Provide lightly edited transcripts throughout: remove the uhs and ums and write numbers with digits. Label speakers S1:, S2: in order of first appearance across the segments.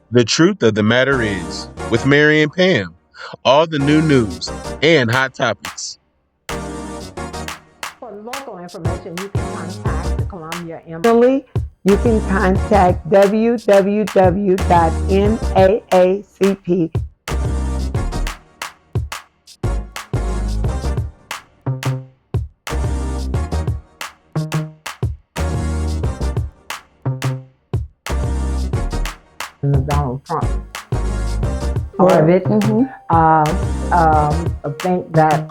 S1: The truth of the matter is, with Mary and Pam, all the new news and hot topics.
S2: For local information, you can contact the Columbia Embassy. You can contact www.naacp. Donald Trump part of it. I think that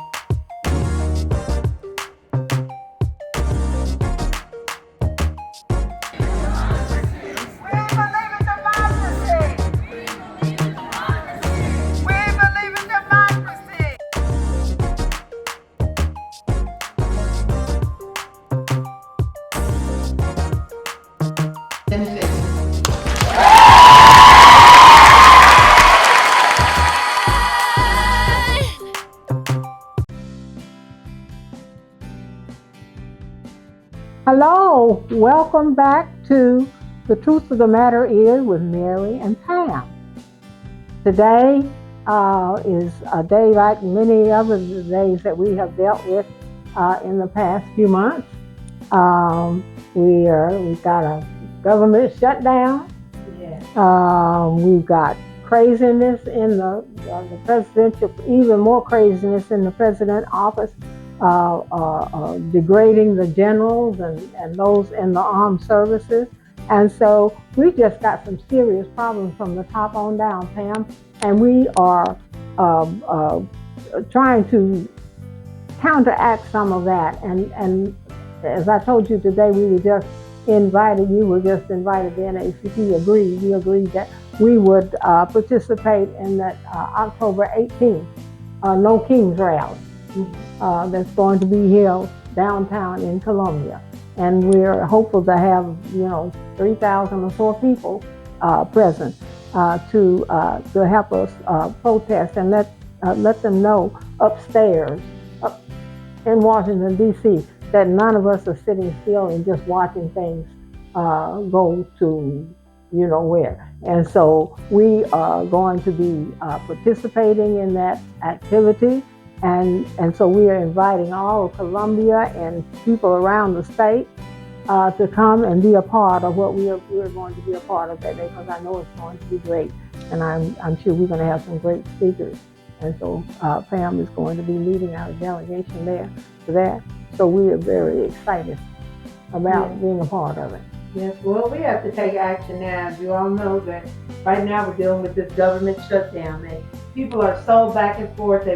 S2: hello, welcome back to The Truth of the Matter Is with Mary and Pam. Today is a day like many other days that we have dealt with in the past few months. We've got a government shutdown. We've got craziness in the presidential, even more craziness in the president's office. Degrading the generals and those in the armed services. And so we just got some serious problems from the top on down, Pam, and we are trying to counteract some of that. And as I told you today, you were just invited, the NAACP agreed. We agreed that we would participate in that October 18th No Kings rally. That's going to be held downtown in Columbia, and we're hopeful to have 3,000 or so people present to help us protest and let them know upstairs up in Washington D.C. that none of us are sitting still and just watching things go to where. And so we are going to be participating in that activity. And so we are inviting all of Columbia and people around the state to come and be a part of what we're going to be a part of that day, because I know it's going to be great. And I'm sure we're going to have some great speakers. And so Pam is going to be leading our delegation there for that. So we are very excited about being a part of it.
S3: Yes, well, we have to take action now. You all know that right now we're dealing with this government shutdown. And people are so back and forth.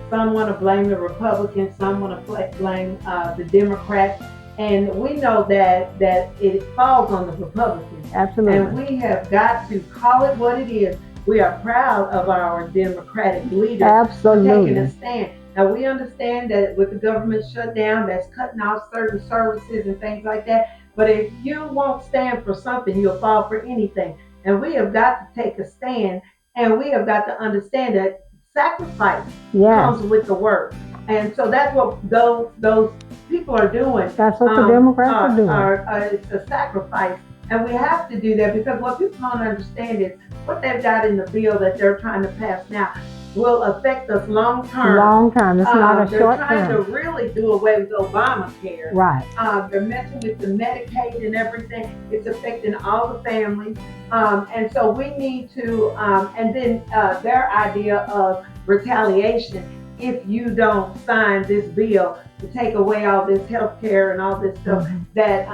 S3: Some want to blame the Republicans, some want to blame the Democrats, and we know that it falls on the Republicans.
S2: Absolutely.
S3: And we have got to call it what it is. We are proud of our Democratic leaders.
S2: Absolutely.
S3: For taking a stand. Now, we understand that with the government shutdown, that's cutting off certain services and things like that. But if you won't stand for something, you'll fall for anything. And we have got to take a stand, and we have got to understand that sacrifice comes with the work. And so that's what those people are doing.
S2: That's what the Democrats are doing.
S3: It's a sacrifice. And we have to do that, because what people don't understand is what they've got in the bill that they're trying to pass now will affect us long term.
S2: Long term. It's not a short term.
S3: They're trying to really do away with Obamacare.
S2: Right.
S3: They're messing with the Medicaid and everything. It's affecting all the families. And so we need to, and then their idea of retaliation, if you don't sign this bill to take away all this health care and all this stuff that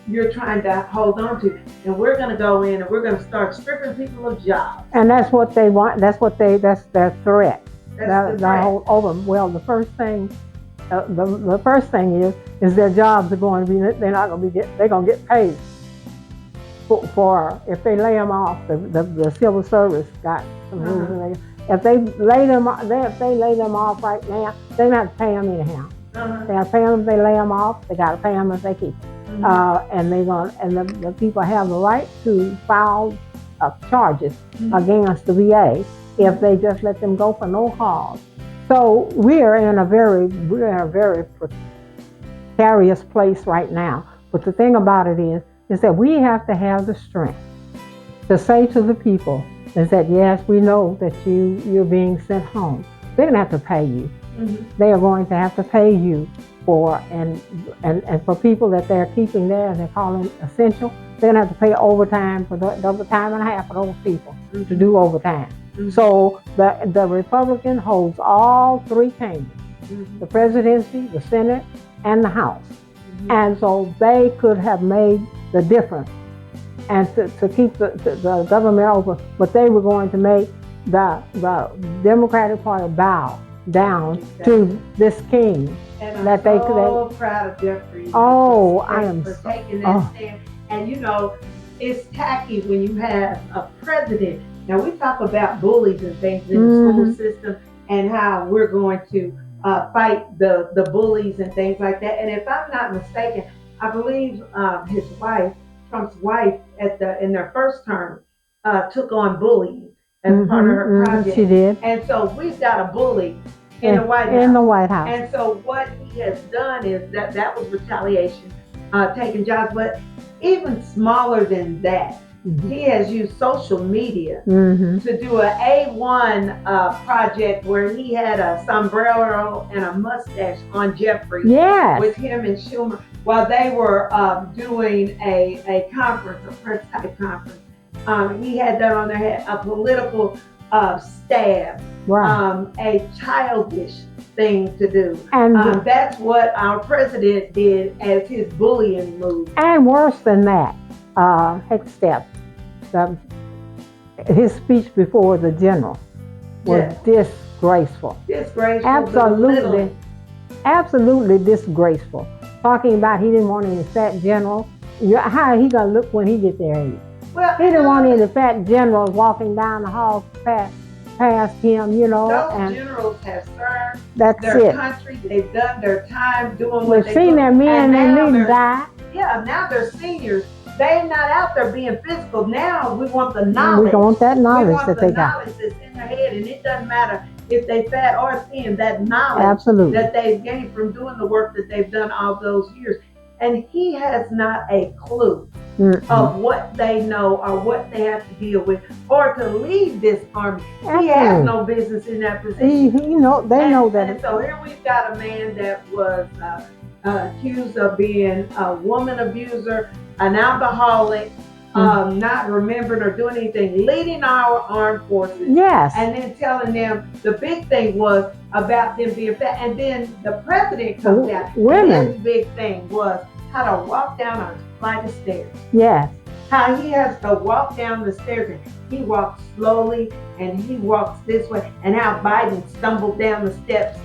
S3: you're trying to hold on to. And we're going to go in and we're going to start stripping people of jobs.
S2: And that's what they want. That's their threat.
S3: That's the threat.
S2: The first thing, the first thing is their jobs are going to be, they're going to get paid for if they lay them off. The civil service got some rules. If they lay them off right now, they don't have to pay them anyhow. They have to pay them if they lay them off. They got to pay them if they keep them. And the people have the right to file charges against the VA if they just let them go for no cause. So we're in a very precarious place right now. But the thing about it is that we have to have the strength to say to the people is that, yes, we know that you're being sent home. They're going to have to pay you. They are going to have to pay you for, and for people that they're keeping there, and they're calling essential, they're going to have to pay overtime for double time and a half for those people to do overtime. So the Republican holds all three chambers, the presidency, the Senate, and the House. And so they could have made the difference and to keep the government over, but they were going to make the Democratic Party bow down to this king.
S3: And
S2: that
S3: I'm
S2: they
S3: so proud of Jeffrey.
S2: Oh, I am
S3: for taking that stand. And you know, it's tacky when you have a president. Now we talk about bullies and things in the school system and how we're going to fight the bullies and things like that. And if I'm not mistaken, I believe his wife, Trump's wife, in their first term, took on bullying as part of her project.
S2: She did.
S3: And so we've got a bully in the White House.
S2: In the White House.
S3: And so what he has done is that was retaliation, taking jobs. But even smaller than that, he has used social media to do an A1 project where he had a sombrero and a mustache on Jeffrey with him and Schumer while they were doing a conference, a press type conference. He had that on their head, a political stab, a childish thing to do. And that's what our president did as his bullying move. And
S2: worse than that, next step, his speech before the general was disgraceful. Disgraceful. Absolutely disgraceful. Talking about he didn't want any fat generals. How he gonna look when he get there? Well, he didn't want any fat generals walking down the hall past him, you know. Those generals have served their country. They've done their time doing what they do. We've seen their men and their men die. Yeah, now they're seniors. They're not out there being physical. Now we want the knowledge. We want that knowledge that they got. We want the knowledge that's in their head, and it doesn't matter if they fat or thin. That knowledge that they've gained from doing the work that they've done all those years. And he has not a clue of what they know or what they have to deal with or to lead this army. He has no business in that position. They know that. And so here we've got a man that was accused of being a woman abuser, an alcoholic, not remembering or doing anything, leading our armed forces. Yes. And then telling them the big thing was about them being fat. And then the president comes out. Women. His big thing was how to walk down a flight of stairs. Yes. How he has to walk down the stairs, and he walks slowly and he walks this way, and how Biden stumbled down the steps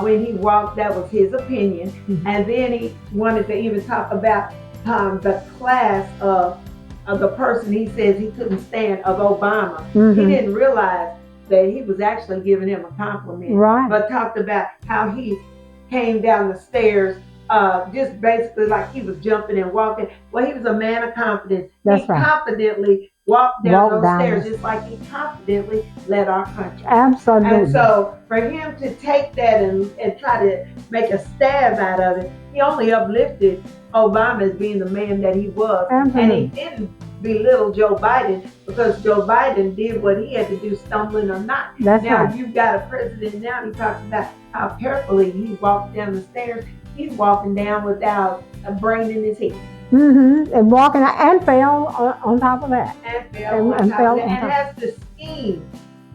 S2: when he walked. That was his opinion. And then he wanted to even talk about the class of the person he says he couldn't stand, of Obama. He didn't realize that he was actually giving him a compliment. Right. But talked about how he came down the stairs just basically like he was jumping and walking. Well, he was a man of confidence. He confidently walked down those stairs just like he confidently led our country. Absolutely. And so for him to take that and try to make a stab out of it, he only uplifted Obama as being the man that he was. And he didn't belittle Joe Biden because Joe Biden did what he had to do, stumbling or not. Now you've got a president now, he talks about how carefully he walked down the stairs. He's walking down without a brain in his head. And walking and fell on top of that. And fell on top of that. And has the scheme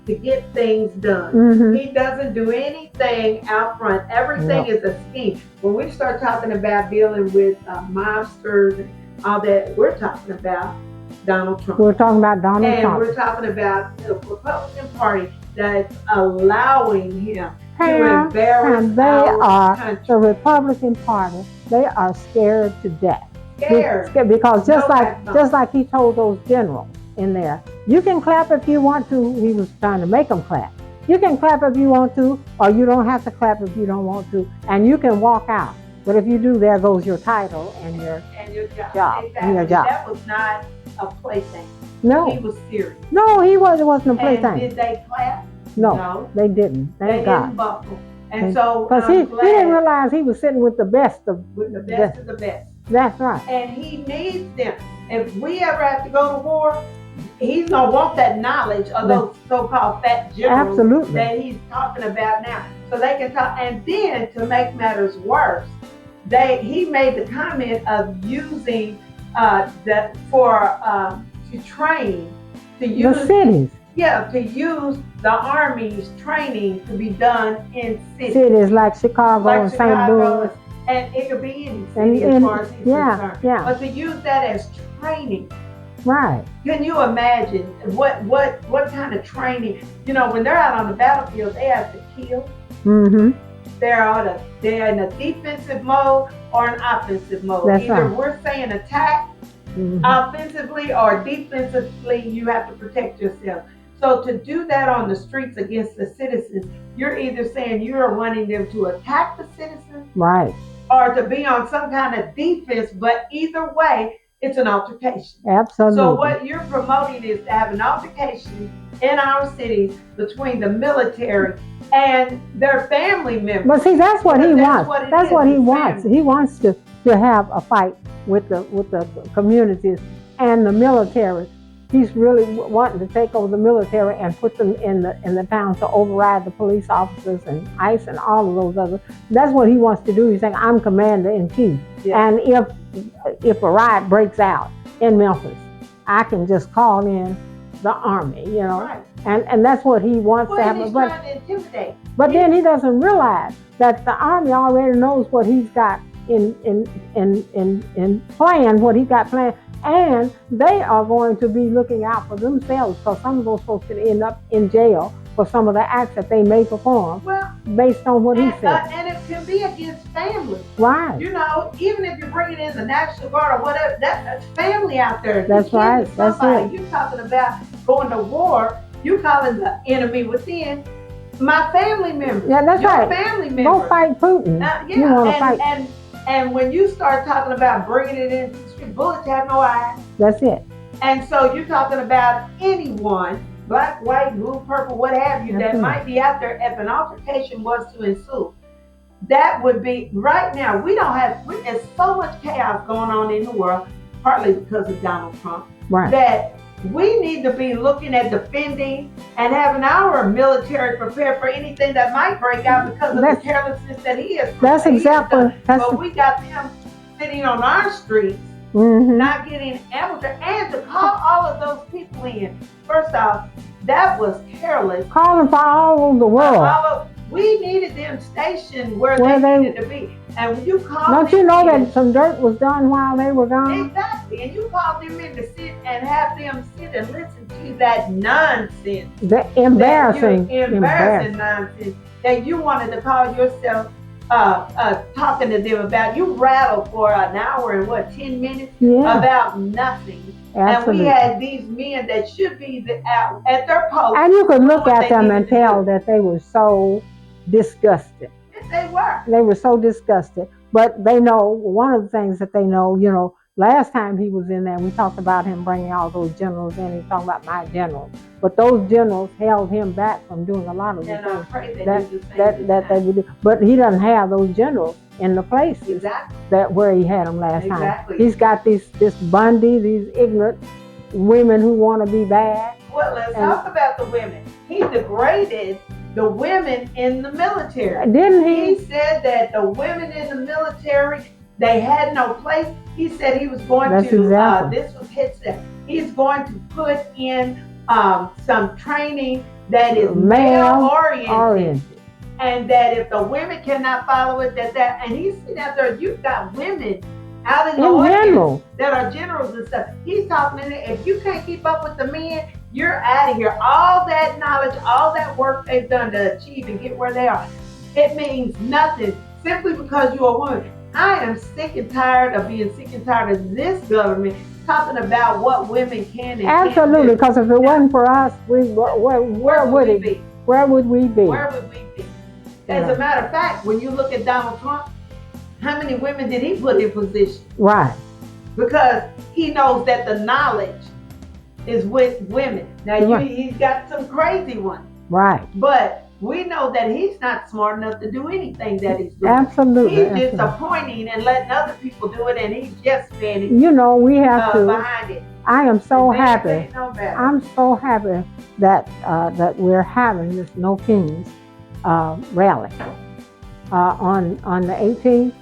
S2: to get things done. He doesn't do anything out front. Everything is a scheme. When we start talking about dealing with mobsters and all that, we're talking about Donald Trump. We're talking about Donald Trump. And we're talking about the Republican Party that's allowing him to embarrass our country. The Republican Party, they are scared to death. Scared. Because just like he told those generals in there, you can clap if you want to. He was trying to make them clap. You can clap if you want to, or you don't have to clap if you don't want to, and you can walk out. But if you do, there goes your title and your job. Exactly. Your job. That was not a plaything. No. He was serious. No, he wasn't a plaything. And did they clap? No, they didn't. They didn't buckle. And so, because he didn't realize he was sitting with the best of the best. That's right. And he needs them. If we ever have to go to war,
S3: he's gonna want that knowledge of those so-called fat generals
S2: Absolutely.
S3: that he's talking about now, so they can talk. And then to make matters worse, he made the comment of using to train, to use
S2: the cities.
S3: Yeah, to use the Army's training to be done in
S2: cities like Chicago and St. Louis.
S3: And it could be any city as far as he's concerned.
S2: Yeah.
S3: But to use that as training.
S2: Right.
S3: Can you imagine what kind of training? You know, when they're out on the battlefield, they have to kill.
S2: Mm-hmm.
S3: They're in a defensive mode or an offensive mode.
S2: That's
S3: Either
S2: right.
S3: we're saying attack offensively or defensively, you have to protect yourself. So to do that on the streets against the citizens, you're either saying you're wanting them to attack the citizens,
S2: right,
S3: or to be on some kind of defense, but either way, it's an altercation.
S2: Absolutely.
S3: So what you're promoting is to have an altercation in our cities between the military and their family members.
S2: But see, that's what he wants. That's what he wants.
S3: Family.
S2: He wants to have a fight with the communities and the military. He's really wanting to take over the military and put them in the towns to override the police officers and ICE and all of those others. That's what he wants to do. He's saying, I'm commander in chief. Yeah. And if a riot breaks out in Memphis, I can just call in the army, you know.
S3: Right.
S2: And that's what he wants to have.
S3: He's trying to intimidate.
S2: But then he doesn't realize that the army already knows what he's got in plan, what he's got planned. And they are going to be looking out for themselves, because some of those folks can end up in jail for some of the acts that they may perform, based on what he said.
S3: And it can be against family.
S2: Right.
S3: You know, even if you're bringing in the National Guard or whatever, that's family out there.
S2: That's right. That's it.
S3: You're talking about going to war. You calling the enemy within. My family members.
S2: Yeah, that's right.
S3: Your family members.
S2: Don't fight Putin. You want to fight.
S3: And when you start talking about bringing it into the street, bullets have no eyes.
S2: That's it.
S3: And so you're talking about anyone, black, white, blue, purple, what have you, that might be out there if an altercation was to ensue. That would be, right now, there's so much chaos going on in the world, partly because of Donald Trump, that we need to be looking at defending and having our military prepared for anything that might break out because of the carelessness that he has.
S2: That's exactly.
S3: But we got them sitting on our streets, not getting able to, and to call all of those people in. First off, that was careless.
S2: Calling for all over the world.
S3: We needed them stationed where they needed to be. And when you call
S2: Don't you know that some dirt was done while they were gone?
S3: Exactly. And you called them in to sit and have them sit and listen to that nonsense.
S2: The embarrassing
S3: nonsense that you wanted to call yourself talking to them about. You rattled for an hour and 10 minutes about nothing.
S2: Absolutely.
S3: And we had these men that should be at their post.
S2: And you could look at them and tell that they were so disgusted.
S3: Yes, they were.
S2: They were so disgusted. But they know, one of the things that they know, you know, last time he was in there, we talked about him bringing all those generals in. He was talking about my generals. But those generals held him back from doing a lot of the things that they would do. But he doesn't have those generals in the places that where he had them last time. He's got this Bundy, these ignorant women who want to be bad.
S3: Well, let's talk about the women. He degraded the women in the military.
S2: Didn't he?
S3: He said that the women in the military, they had no place. He said he was going this was his set. He's going to put in some training that is male-oriented. And that if the women cannot follow it, and he's sitting out there, you've got women out in the audience that are generals and stuff. He's talking to them, if you can't keep up with the men, you're out of here. All that knowledge, all that work they've done to achieve and get where they are, it means nothing simply because you're a woman. I am sick and tired of being sick and tired of this government talking about what women can and can't do.
S2: Absolutely, because if it wasn't for us, where would we be? Where would we be?
S3: As a matter of fact, when you look at Donald Trump, how many women did he put in position?
S2: Right.
S3: Because he knows that the knowledge is with women. Now, he's got some crazy ones.
S2: Right.
S3: But we know that he's not smart enough to do anything that he's doing.
S2: Absolutely.
S3: He's just appointing and letting other people do it, and he's just standing
S2: we have to
S3: behind it.
S2: I am so
S3: And
S2: happy.
S3: ain't no better.
S2: I'm so happy that that we're having this No Kings rally on the 18th,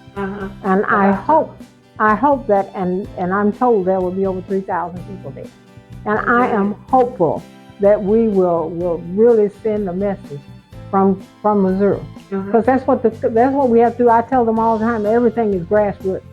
S2: and I hope that, and I'm told there will be over 3,000 people there, and I am hopeful that we will really send a message from Missouri, because that's what we have to do. I tell them all the time, everything is grassroots,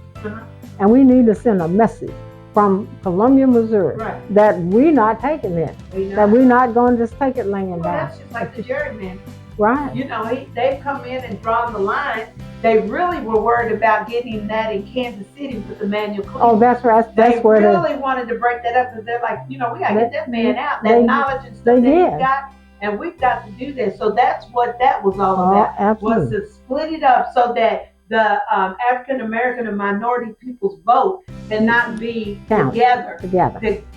S2: and we need to send a message from Columbia, Missouri, that we're not taking this, that we're not going to just take it laying down.
S3: That's just like the gerrymander.
S2: Right.
S3: You know, they've come in and drawn the line. They really were worried about getting that in Kansas City with the manual cleaning.
S2: Oh, that's right. That's
S3: they
S2: where
S3: really wanted to break that up, because they're like, you know, we got to get that man out. That knowledge and stuff that he's got, and we've got to do this. So that's what that was all about.
S2: Absolutely.
S3: Was to split it up so that the African American and minority people's vote cannot be together.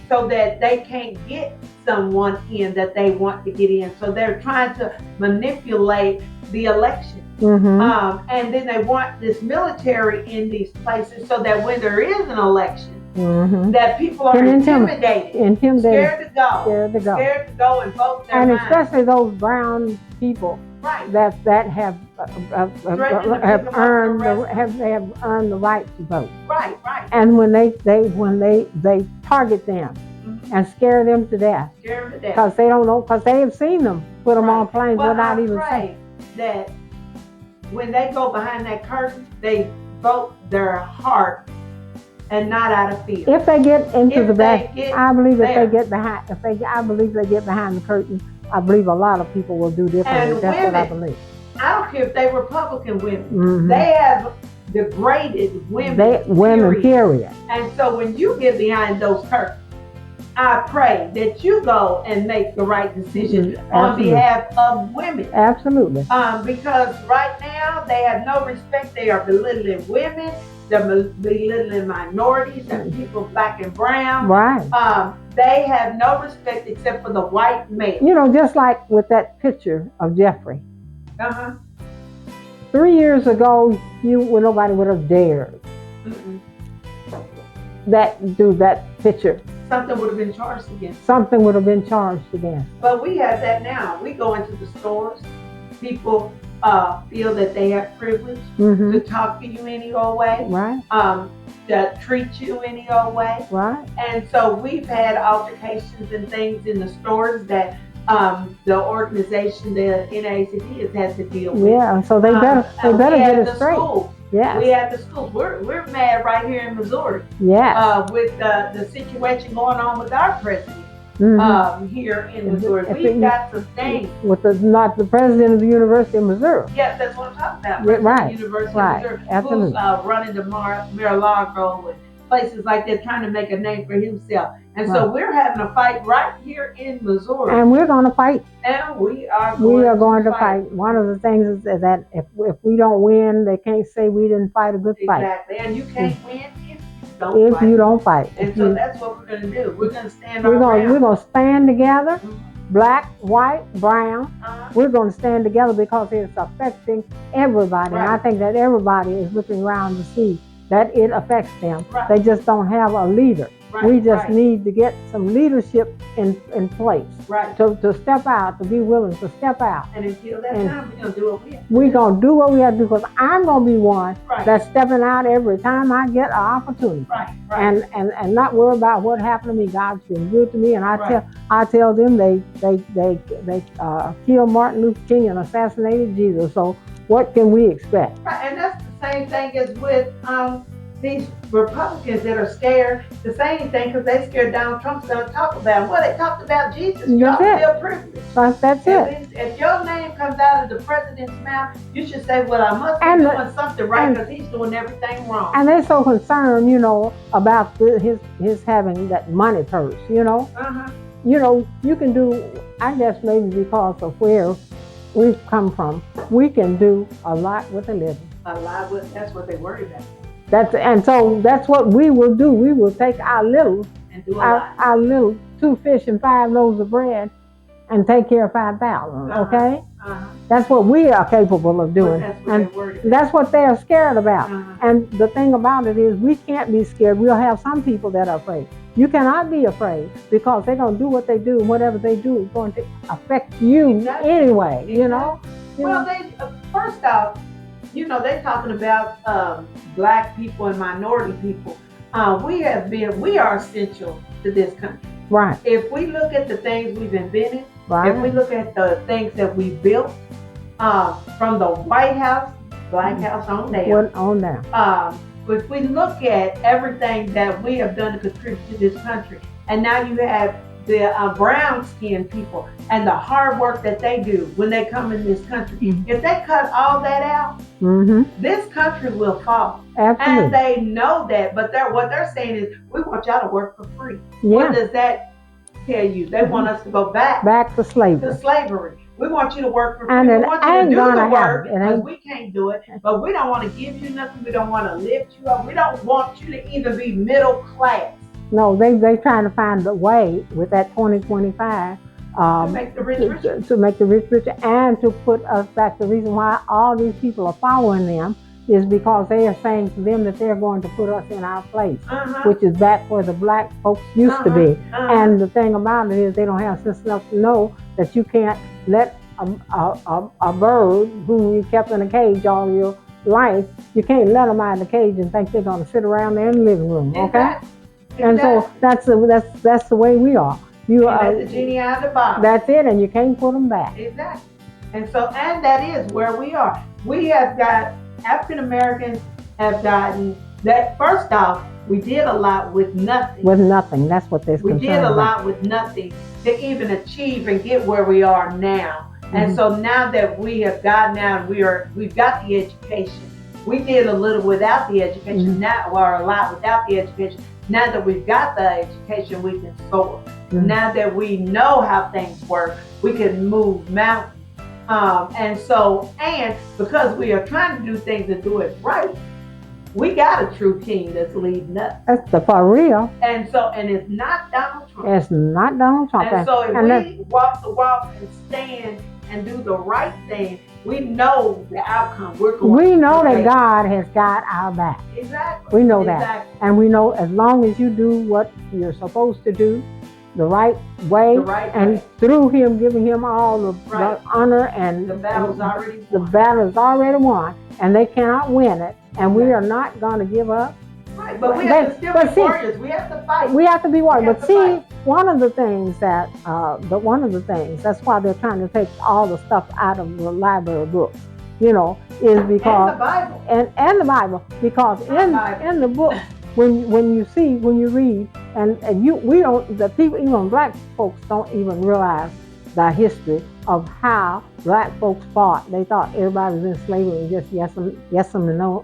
S3: So that they can't get someone in that they want to get in. So they're trying to manipulate the election. And then they want this military in these places so that when there is an election, that people are intimidated, scared to go and vote their
S2: mind.
S3: And
S2: especially those brown people that have earned the right to vote.
S3: Right.
S2: And when they target them and scare them to death, because they don't know, because they have seen them put them on planes without even saying
S3: that. When they go behind that curtain, they vote their heart and not out of fear.
S2: If they get into the back, I believe I believe they get behind the curtain, I believe a lot of people will do differently.
S3: And
S2: that's
S3: women,
S2: what I believe.
S3: I don't care if they Republican women. They have degraded women.
S2: Period.
S3: And so when you get behind those curtains, I pray that you go and make the right decision on behalf of women.
S2: Absolutely.
S3: Because right now they have no respect. They are belittling women. They're belittling minorities and people black and brown.
S2: Right.
S3: They have no respect except for the white male.
S2: You know, just like with that picture of Jeffrey. 3 years ago, nobody would have dared do that picture.
S3: Something would have been charged against.
S2: But
S3: we have that now. We go into the stores. People feel that they have privilege to talk to you any old way.
S2: Right.
S3: To treat you any old way.
S2: Right.
S3: And so we've had altercations and things in the stores that the organization, the NAACP, has had to deal with.
S2: Yeah, so they better get it straight.
S3: Yeah, we have the schools. We're mad right here in Missouri.
S2: Yeah.
S3: With the situation going on with our president here in Missouri. We've got some things.
S2: Not the president of the University of Missouri.
S3: Yes, that's what I'm talking about.
S2: Right.
S3: University of Missouri.
S2: Absolutely.
S3: Who's running the Mar-a-Lago and places like that, trying to make a name for himself. And so we're having a fight right here in Missouri.
S2: And we're going to fight.
S3: And we are
S2: going to fight. One of the things is that if we don't win, they can't say we didn't fight a good fight.
S3: Exactly. And you can't win
S2: if you don't fight.
S3: And so that's what we're going to do. We're going to stand our ground.
S2: We're going to stand together, black, white, brown. We're going to stand together because it's affecting everybody. And I think that everybody is looking around to see that it affects them. They just don't have a leader. We just need to get some leadership in place to step out, to be willing to step out.
S3: And until that time, we're going to do what we have to do.
S2: We're going to do what we have to do, because I'm going to be one that's stepping out every time I get an opportunity. And not worry about what happened to me. God's been good to me, and I tell them they killed Martin Luther King and assassinated Jesus. So what can we expect?
S3: And that's the same thing as with these Republicans that are scared to say anything because they scared Donald Trump's going to talk about them. Well, they talked about Jesus. Y'all feel privileged.
S2: That's it.
S3: If your name comes out of the president's mouth, you should say, well, I must be doing something right because he's doing everything wrong.
S2: And they're so concerned, about his having that money purse, You know, you can do, I guess maybe because of where we've come from, we can do a lot with a little.
S3: That's what they worry about.
S2: So that's what we will do. We will take our little, our little 2 fish and 5 loaves of bread, and take care of 5,000. Okay, that's what we are capable of doing, that's what they're scared about. And the thing about it is, we can't be scared. We'll have some people that are afraid, You cannot be afraid because they're going to do what they do, and whatever they do is going to affect you anyway, you know?
S3: Well, they first off, you know, they're talking about black people and minority people. We are essential to this country.
S2: Right.
S3: If we look at the things we've invented,
S2: Right.
S3: if we look at the things that we built, from the White House, Black House on down.
S2: On down.
S3: If we look at everything that we have done to contribute to this country, and now you have the brown-skinned people and the hard work that they do when they come in this country.
S2: Mm-hmm.
S3: If they cut all that out, this country will fall.
S2: Absolutely.
S3: And they know that, but what they're saying is, we want y'all to work for free.
S2: Yeah.
S3: What does that tell you? They want us to go back
S2: to slavery.
S3: We want you to work for free.
S2: And
S3: we
S2: it
S3: want you
S2: ain't
S3: to do
S2: gonna
S3: the work
S2: happen.
S3: because we can't do it. But we don't want to give you nothing. We don't want to lift you up. We don't want you to even be middle class.
S2: No, they trying to find a way with that 2025
S3: to make the rich richer.
S2: To make the rich richer, and to put us back. The reason why all these people are following them is because they are saying to them that they're going to put us in our place, which is back where the black folks used to be. And the thing about it is they don't have sense enough to know that you can't let a bird who you kept in a cage all your life, you can't let them out of the cage and think they're going to sit around there in the living room, okay? And so that's the way we are. You
S3: are the genie out of the bottle.
S2: That's it, and you can't put them back.
S3: Exactly. And that is where we are. We have got African Americans have gotten that. First off, we did a lot with nothing.
S2: With nothing. That's what they're concerned about.
S3: We did a lot with nothing to even achieve and get where we are now. And so now that we have gotten out, we've got the education. We did a little without the education, or a lot without the education. Now that we've got the education, we can soar. Now that we know how things work, we can move mountains. And because we are trying to do things and do it right, we got a true king that's leading us.
S2: That's for real.
S3: And it's not Donald Trump.
S2: It's not Donald Trump.
S3: And so if we walk the walk and stand and do the right thing, we know the outcome.
S2: We know that God has got our back.
S3: Exactly.
S2: We know that. And we know as long as you do what you're supposed to do, the right way, through Him, giving Him all the honor, and
S3: the battle's already won.
S2: The battle is already won, and they cannot win it. And we are not going to give up.
S3: Right, but we have to still be warriors. We have to fight.
S2: We have to be warriors. But see, one of the things that's why they're trying to take all the stuff out of the library books, is because
S3: and the Bible.
S2: And the Bible, because in the book, when you read, the people, even black folks don't even realize the history of how black folks fought. They thought everybody was in slavery and just yes and no.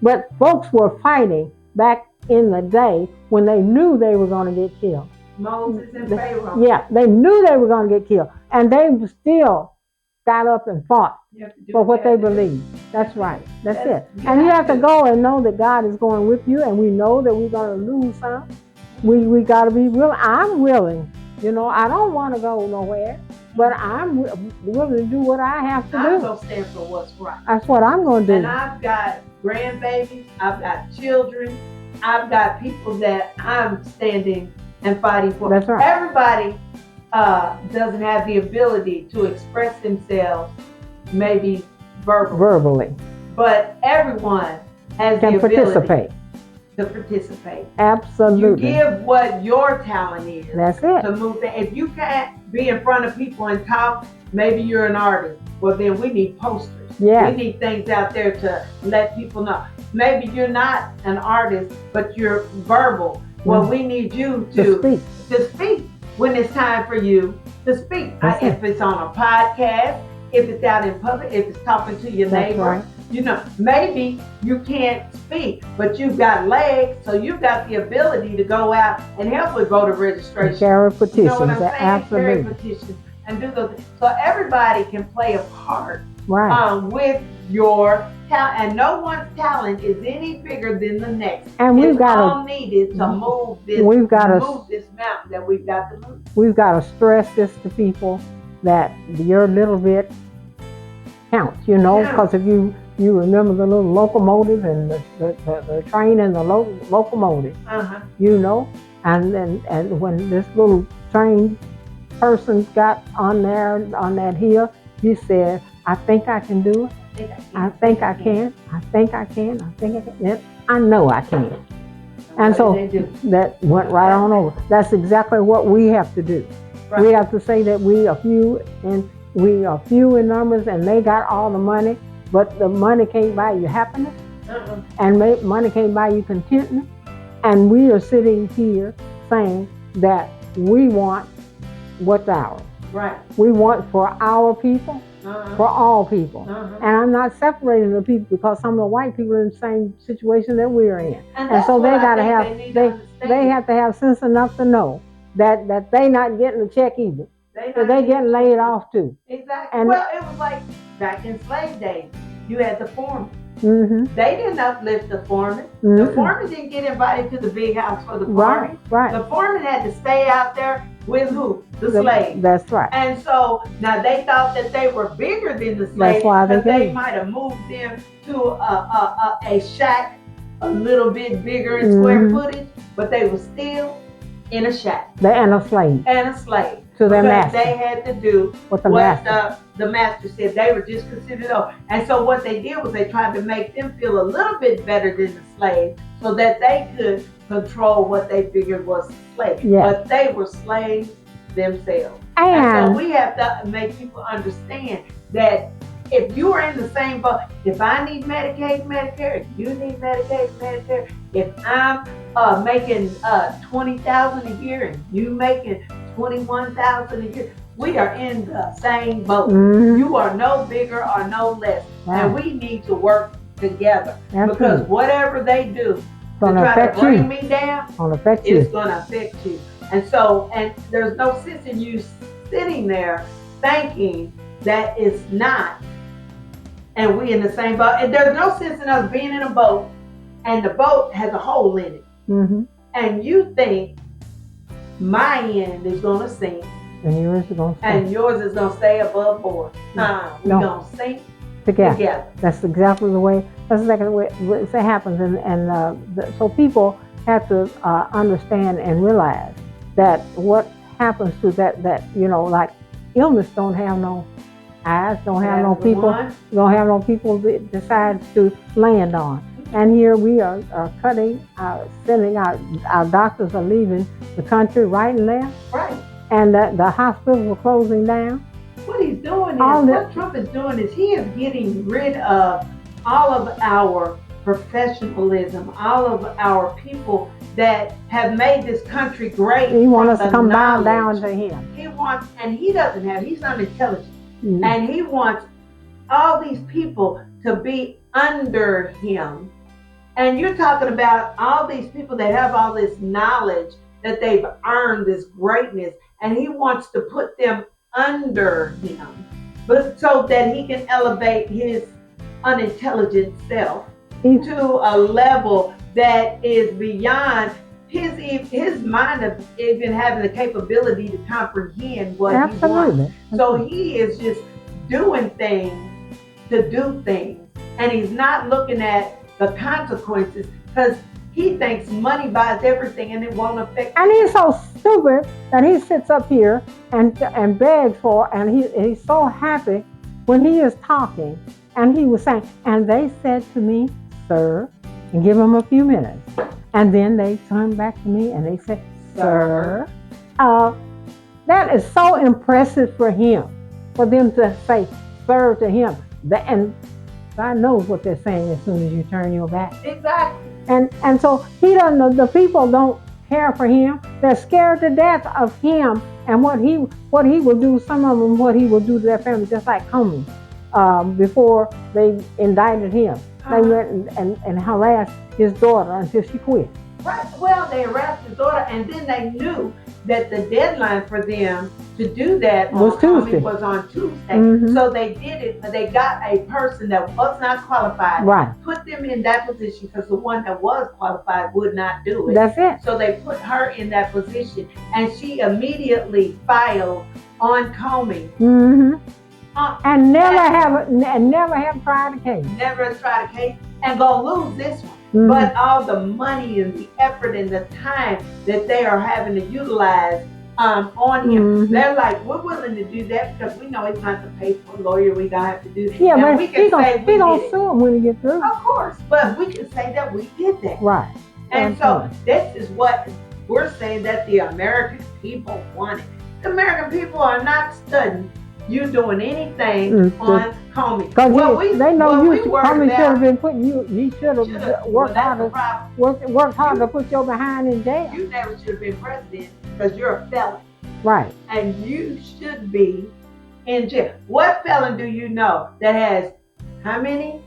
S2: But folks were fighting back in the day when they knew they were going to get killed.
S3: Moses and Pharaoh.
S2: Yeah, they knew they were going to get killed, and they still got up and fought for what they believed. That's right. That's it. And you have to go and know that God is going with you, and we know that we're going to lose some. We got to be willing. I'm willing. I don't want to go nowhere, but I'm willing to do what I have to do.
S3: I'm going to stand for what's right.
S2: That's what I'm going to do.
S3: And I've got grandbabies, I've got children, I've got people that I'm standing and fighting for.
S2: That's right.
S3: Everybody doesn't have the ability to express themselves, maybe verbally. But everyone has the ability to participate.
S2: Absolutely.
S3: You give what your talent is.
S2: That's it.
S3: To move that. If you can't be in front of people and talk, maybe you're an artist. Well, then we need posters.
S2: Yeah.
S3: We need things out there to let people know. Maybe you're not an artist, but you're verbal. Well, we need you to speak when it's time for you to speak. If it's on a podcast, if it's out in public, if it's talking to your neighbor.
S2: Right.
S3: Maybe you can't speak, but you've got legs, so you've got the ability to go out and help with voter registration.
S2: Carry petitions,
S3: you know what I'm saying?
S2: absolutely.
S3: Carry petitions and do those things. So everybody can play a part with your talent, and no one's talent is any bigger than the next.
S2: And we've got
S3: all needed to move this. Move this mountain that we've got to move.
S2: We've got to stress this to people that your little bit counts. Because if you remember the little locomotive and the train and the locomotive. And then, and when this little trained person got on there on that hill, he said, "I think I can do it. I think I can. I think I can. I think I can. Yes, I know I can." And so that went right on over. That's exactly what we have to do. Right. We have to say that we are few in numbers, and they got all the money, but the money can't buy you happiness, and money can't buy you contentment. And we are sitting here saying that we want what's ours.
S3: Right.
S2: We want for our people, for all people. And I'm not separating the people, because some of the white people are in the same situation that we're in. And so they gotta have they have to have sense enough to know that they not getting a check either. They getting laid off too.
S3: Exactly. And well, it was like back in slave days. You had the foreman. They didn't uplift the foreman. The foreman didn't get invited to the big house for the party.
S2: Right.
S3: The foreman had to stay out there with who? The slave.
S2: That's right.
S3: And so now they thought that they were bigger than the slave.
S2: That's why
S3: they might have moved them to a shack a little bit bigger in square footage, but they were still in a shack.
S2: And a slave.
S3: And a slave.
S2: To their master.
S3: They had to do what the master said. They were just considered old. And so what they did was they tried to make them feel a little bit better than the slave, so that they could control what they figured was slave. Yes. But they were slaves themselves. And so we have to make people understand that if you are in the same boat, if I need Medicaid, Medicare, if you need Medicaid, Medicare, if I'm making $20,000 a year and you making $21,000 a year, we are in the same boat. You are no bigger or no less, and we need to work together. Because whatever they do to try to bring me down, it's going to affect you. And so, and there's no sense in you sitting there thinking that it's not, and we in the same boat. And there's no sense in us being in a boat and the boat has a hole in it. And you think my end is going to sink
S2: and yours is going to stay.
S3: And yours is going to stay above board. We're going to sink together.
S2: That's exactly the way it happens. And so people have to understand and realize that what happens to that you know, like illness don't have no eyes, don't have no people, don't have no people that decides to land on. And here we are sending our doctors are leaving the country right and left.
S3: Right.
S2: And the hospitals were closing down.
S3: What he's doing what Trump is doing is he is getting rid of all of our professionalism, all of our people that have made this country great.
S2: He wants us to come down to him.
S3: He wants, and he doesn't have, he's unintelligent. And he wants all these people to be under him. And you're talking about all these people that have all this knowledge that they've earned this greatness, and he wants to put them under him, but so that he can elevate his unintelligent self to a level that is beyond his mind of even having the capability to comprehend what he wants. So he is just doing things to do things, and he's not looking at the consequences, because he thinks money buys everything and it won't affect him.
S2: And he's so stupid that he sits up here and begs for, and he's so happy when he is talking, and he was saying, and they said to me, sir, and give him a few minutes. And then they turned back to me and they said, sir. That is so impressive for him, for them to say, sir, to him. And God knows what they're saying as soon as you turn your back.
S3: Exactly.
S2: And so he doesn't know, the people don't care for him. They're scared to death of him and what he will do, some of them, what he will do to their family, just like Comey, before they indicted him. They went and harassed his daughter until she quit.
S3: Right. Well, they harassed his daughter, and then they knew that the deadline for them to do that was on Tuesday. So they did it, but they got a person that was not qualified, put them in that position, because the one that was qualified would not do it.
S2: That's it.
S3: So they put her in that position, and she immediately filed on Comey.
S2: And never have tried a case.
S3: Never tried a case, and gonna lose this one. but all the money and the effort and the time that they are having to utilize on him, they're like, we're willing to do that because we know he's not the pay for a lawyer. We don't have to do that.
S2: Yeah,
S3: and
S2: but
S3: we can say we
S2: gonna
S3: did
S2: sue him when he gets through.
S3: Of course, but we can say that we did that.
S2: Right.
S3: And so this is what we're saying that the American people wanted. The American people are not studying you doing anything on Comey.
S2: Because they know Comey should have been putting you. He should have worked hard to put your behind in jail.
S3: You never should have been president because you're a felon.
S2: Right.
S3: And you should be in jail. What felon do you know that has how many?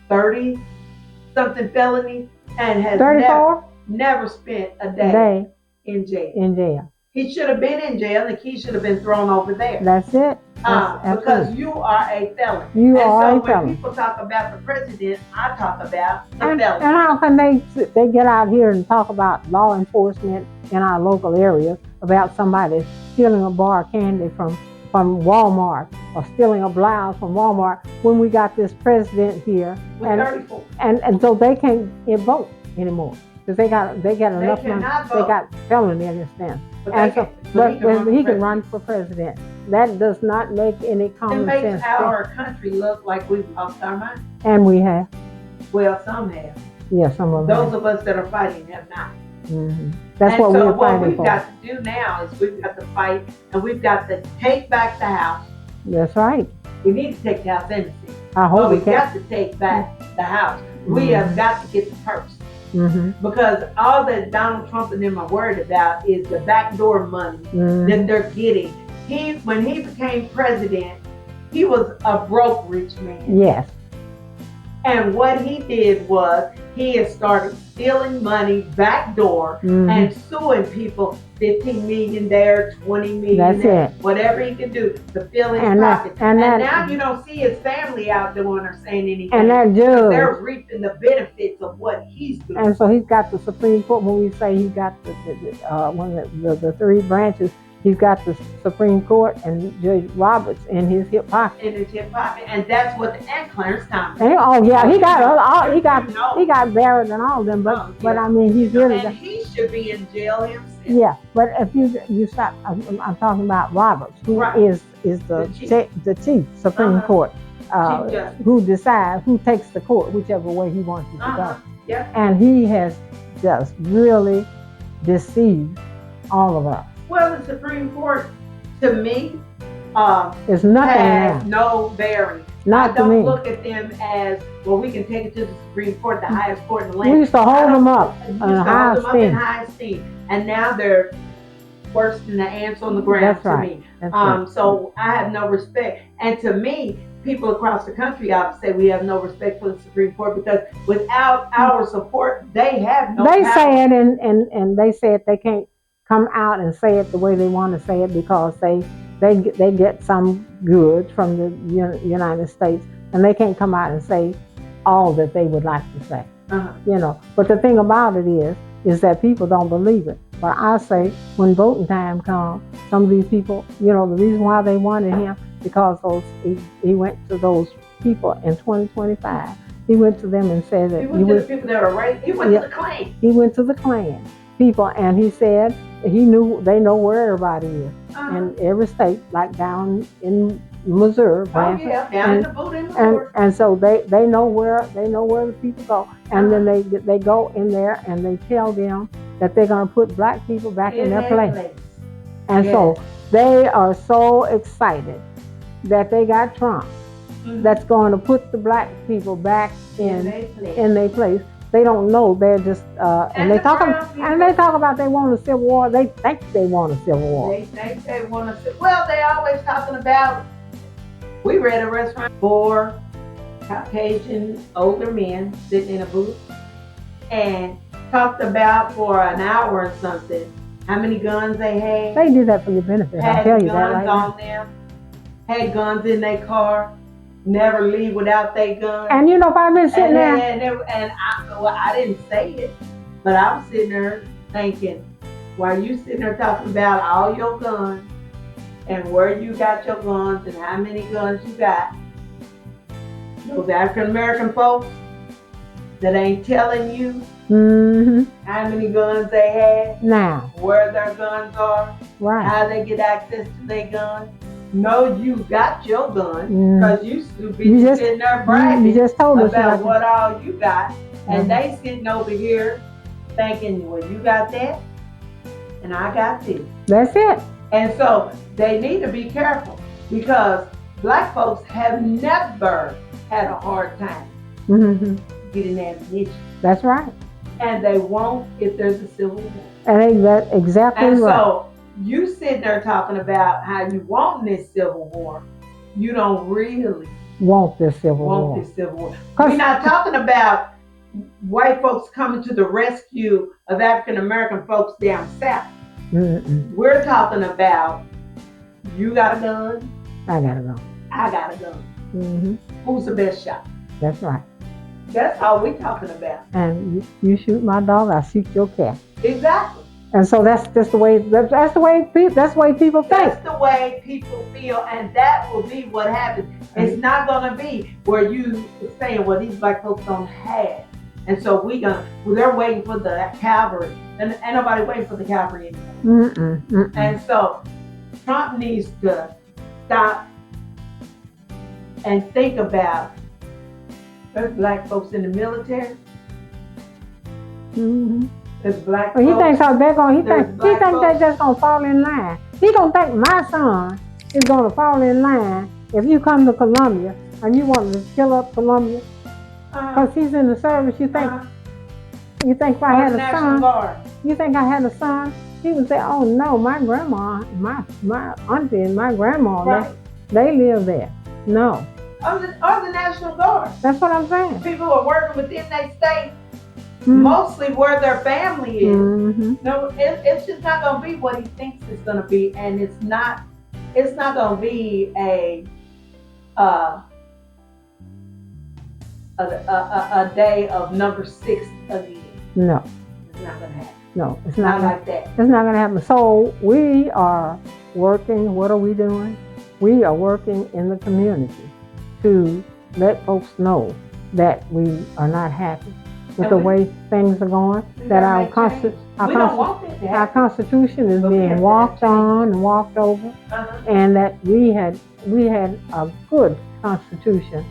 S3: 30-something felonies and has
S2: 34?
S3: Never spent a day in jail. He should have been in jail. The key should have been thrown over there.
S2: That's it.
S3: Because you are a felon.
S2: You are a
S3: When
S2: felon.
S3: people talk about the president, I talk about the felon.
S2: And how can they get out here and talk about law enforcement in our local area about somebody stealing a bar of candy from Walmart or stealing a blouse from Walmart when we got this president here and so they can't vote anymore because they got enough money. They got felony in this thing. But he can run for president. That does not make any common sense.
S3: It makes our country look like we've lost our mind.
S2: And we have.
S3: Well, some have.
S2: Yeah, some of them.
S3: Those of us that are fighting have not.
S2: Mm-hmm. That's what we're fighting for.
S3: What we've got to do now is we've got to fight and we've got to take back the House.
S2: That's right.
S3: We need to take the House embassy.
S2: I hope
S3: we've got to take back the House. We have got to get the purse. Because all that Donald Trump and them are worried about is the backdoor money that they're getting. When he became president, he was a broke rich man.
S2: Yes.
S3: And what he did was he had started stealing money backdoor and suing people, 15 million there, 20 million there, whatever he could do to fill his pockets. And now you don't see his family out doing or saying anything.
S2: And that judge,
S3: they're reaping the benefits of what he's doing.
S2: And so he's got the Supreme Court. When we say he got the three branches, he's got the Supreme Court and Judge Roberts in his hip pocket.
S3: And that's what and Clarence Thomas.
S2: Oh yeah, he got Barrett and all of them, but I mean he's really.
S3: And he should be in jail himself.
S2: Yeah, but if you stop, I'm talking about Roberts, who is the chief Supreme Court, who decides who takes the court whichever way he wants it to go.
S3: Yeah.
S2: And he has just really deceived all of us.
S3: Well, the Supreme Court, to me,
S2: it's nothing
S3: has no bearing.
S2: Not to me.
S3: I don't look at them as, well, we can take it to the Supreme Court, the highest court in the land.
S2: We used to hold them up in high
S3: esteem. And now they're worse than the ants on the ground to me. So I have no respect. And to me, people across the country ought to say we have no respect for the Supreme Court because without our support, they have no power.
S2: Say it and they say it, they can't come out and say it the way they want to say it because they get some goods from the United States and they can't come out and say all that they would like to say. But the thing about it is that people don't believe it. But I say when voting time comes, some of these people, the reason why they wanted him because he went to those people in 2025. He went to them and said that
S3: he went to the people that are right. He went to the Klan.
S2: He went to the Klan people and he said they know where everybody is in every state, like down in Missouri,
S3: down in the boot in Missouri.
S2: And so they know where the people go, and then they go in there and they tell them that they're going to put black people back in their place. And so they are so excited that they got Trump that's going to put the black people back in their place. They don't know. They're just and they talk about they want a civil war. They think they want a civil war.
S3: They think they want a civil war. Well, they always talking about. We were at a restaurant, 4 Caucasian older men sitting in a booth and talked about for an hour or something how many guns they had.
S2: They do that for your benefit. I'll tell you that right now.
S3: Had guns on them, had guns in their car. Never leave without their gun.
S2: And if I've been sitting there.
S3: And I didn't say it, but I was sitting there thinking, while you sitting there talking about all your guns and where you got your guns and how many guns you got, those African American folks, that ain't telling you
S2: Mm-hmm.
S3: how many guns they had,
S2: Now,
S3: where their guns are,
S2: right.
S3: how they get access to their guns. No, you got your gun
S2: Mm.
S3: because you stupid
S2: You just-
S3: sitting there
S2: You
S3: bragging
S2: just told us
S3: about
S2: about
S3: what all you got, and
S2: Mhm.
S3: they sitting over here thinking, well, you got that, and I got this.
S2: That's it.
S3: And so they need to be careful because black folks have never had a hard time
S2: Mm-hmm.
S3: getting ammunition.
S2: That's right.
S3: And they won't if there's a civil war.
S2: And that's exactly
S3: And
S2: right.
S3: so you sitting there talking about how you want this civil war. You don't really
S2: Want this civil
S3: want
S2: war.
S3: this civil war.
S2: 'Cause-
S3: We're not talking about white folks coming to the rescue of African American folks down south.
S2: Mm-mm.
S3: We're talking about you got a gun,
S2: I gotta go.
S3: I got a gun.
S2: Mm-hmm.
S3: Who's the best shot?
S2: That's right.
S3: That's all we're talking about.
S2: And you shoot my dog, I shoot your cat.
S3: Exactly.
S2: And so that's just the way. That's the way people think.
S3: That's the way people feel, and that will be what happens. It's not gonna be where you saying, well, these black folks don't have. And so they're waiting for the cavalry. And ain't nobody waiting for the cavalry anymore.
S2: Mm-mm. Mm-mm.
S3: And so Trump needs to stop and think about there's black folks in the military.
S2: Mm-hmm.
S3: There's black
S2: Well, he
S3: folks.
S2: thinks they're gonna. He
S3: There's
S2: thinks
S3: black
S2: they're
S3: folks.
S2: just gonna fall in line. He gonna think my son is gonna fall in line if you come to Columbia and you want to kill up Columbia because he's in the service. You think if I had a
S3: National
S2: son,
S3: Guard.
S2: you think I had a son, he would say, "Oh no, my grandma, my auntie, and my grandma,
S3: Right.
S2: they live there." No,
S3: Or the National Guard.
S2: that's what I'm saying.
S3: People who are working within their state,
S2: Mhm.
S3: mostly where their family is.
S2: Mhm.
S3: No, it's just not going to be what he thinks it's going to be, and it's not going to be a day of number 6 again.
S2: No,
S3: It's not going to happen.
S2: no, it's
S3: Not
S2: not.
S3: like that.
S2: It's not going to happen. So we are working. What are we doing? We are working in the community to let folks know that we are not happy with the way things are going. That our
S3: We don't want that to
S2: our
S3: happen.
S2: Constitution is
S3: But we have
S2: being
S3: to
S2: walked
S3: change.
S2: on and walked over,
S3: Uh-huh.
S2: and that we had a good Constitution.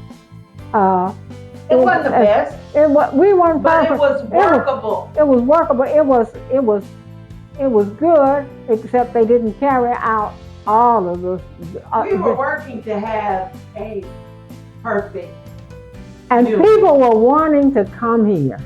S3: It wasn't the best,
S2: We weren't
S3: but it
S2: perfect.
S3: was workable.
S2: It was workable. It was good, except they didn't carry out all of this.
S3: We were working to have a perfect.
S2: And
S3: Yeah.
S2: people were wanting to come here.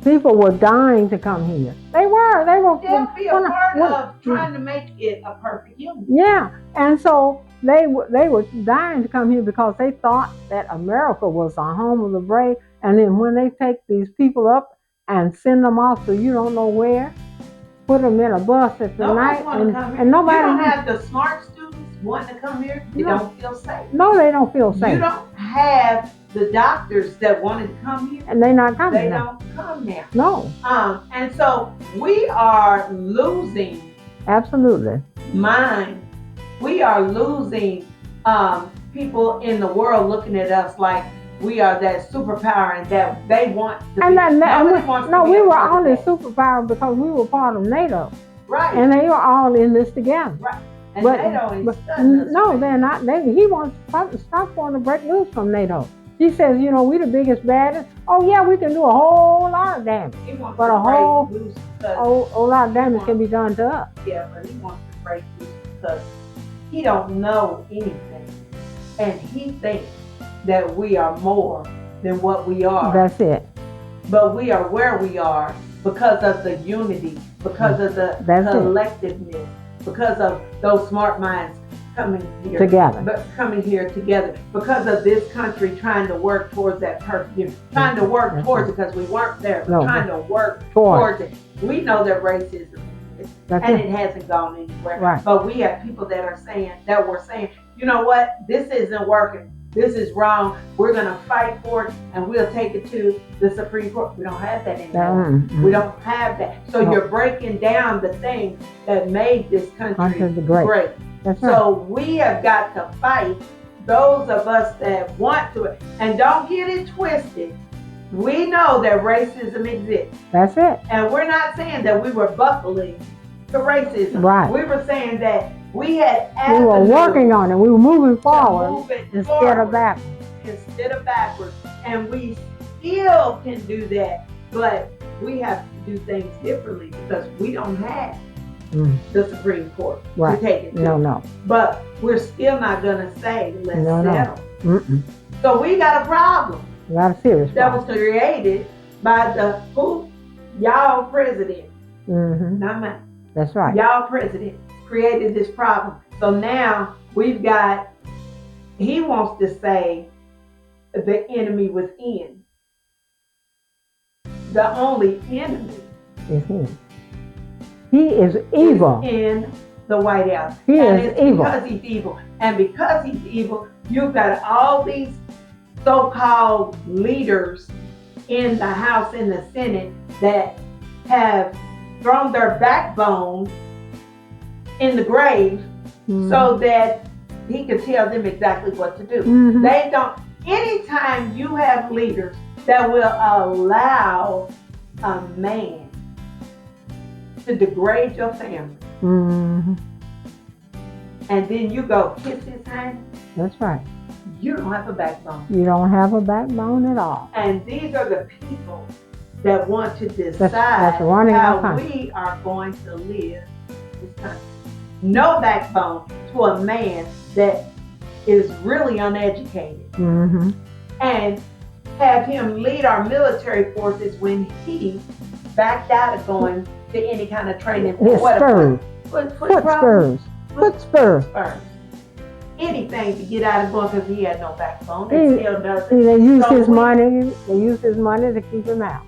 S2: People were dying to come here. They were.
S3: They'll be a part of trying to make it a perfect union.
S2: Yeah, and so they were dying to come here because they thought that America was the home of the brave. And then when they take these people up and send them off to you don't know where, put them in a bus at the
S3: Nobody
S2: night,
S3: want to come here.
S2: and nobody.
S3: You don't have the smart students wanting to come here. They
S2: No.
S3: don't feel safe.
S2: No, they don't feel
S3: You
S2: safe,
S3: don't have the doctors that wanted to come here.
S2: and they're not coming
S3: They
S2: now.
S3: don't come now.
S2: No,
S3: And so we are losing
S2: absolutely.
S3: minds. We are losing people in the world looking at us like we are that superpower and that they want to be. Nobody wants to be
S2: we
S3: a
S2: were
S3: part of
S2: only
S3: that.
S2: superpower because we were part of NATO,
S3: Right.
S2: and they were all in this together.
S3: And
S2: but-
S3: NATO ain't
S2: but
S3: studying us.
S2: No, they're not. He wants to stop wanting to break loose from NATO. He says, we the biggest, baddest. Oh yeah, we can do a whole lot of damage.
S3: He wants
S2: But
S3: to
S2: a whole-
S3: break loose because
S2: whole lot of damage can be done to us.
S3: yeah, but he wants to break loose because he don't know anything, and he thinks that we are more than what we are.
S2: That's it.
S3: But we are where we are because of the unity, because of the
S2: That's it.
S3: collectiveness, because of those smart minds coming here
S2: Together.
S3: together, because of this country trying to work towards that perfect union, trying to work
S2: That's
S3: towards it because we weren't there, but
S2: No.
S3: trying to work
S2: Toward.
S3: towards it. We know that racism exists,
S2: That's
S3: and
S2: it.
S3: it hasn't gone anywhere.
S2: Right.
S3: But we have people that were saying, you know what, this isn't working. This is wrong. We're going to fight for it, and we'll take it to the Supreme Court. We don't have that anymore. We don't have that. So
S2: No.
S3: you're breaking down the things that made this country
S2: Country's great.
S3: great.
S2: That's right.
S3: So we have got to fight those of us that want to. And don't get it twisted. We know that racism exists.
S2: That's it.
S3: And we're not saying that we were buckling to racism.
S2: Right.
S3: We were saying that we had
S2: We were working on it. We were moving forward
S3: instead
S2: of backwards.
S3: Instead of backwards. And we still can do that, but we have to do things differently because we don't have the Supreme Court to take it to.
S2: No.
S3: But we're still not going to say, let's settle.
S2: Mm-mm.
S3: So we got a problem.
S2: We got a serious problem.
S3: That was created by the y'all president.
S2: Mm-hmm.
S3: Not mine.
S2: That's right.
S3: Y'all president created this problem. So now we've got, he wants to say the enemy was in. The only enemy
S2: is him. He is evil.
S3: In the White House.
S2: He
S3: and
S2: is
S3: it's
S2: evil.
S3: Because he's evil. And because he's evil, you've got all these so-called leaders in the House and the Senate that have thrown their backbone in the grave so that he can tell them exactly what to do. They don't. Anytime you have leaders that will allow a man to degrade your family, and then you go kiss his hand,
S2: that's right.
S3: You don't have a backbone.
S2: You don't have a backbone at all.
S3: And these are the people that want to decide
S2: that's
S3: how we are going to live this country. No backbone to a man that is really uneducated. And have him lead our military forces when he backed out of going to any kind of training. Foot spurs. Anything to get out of going because he had no backbone. He still doesn't.
S2: They used his money. They used his money to keep him out.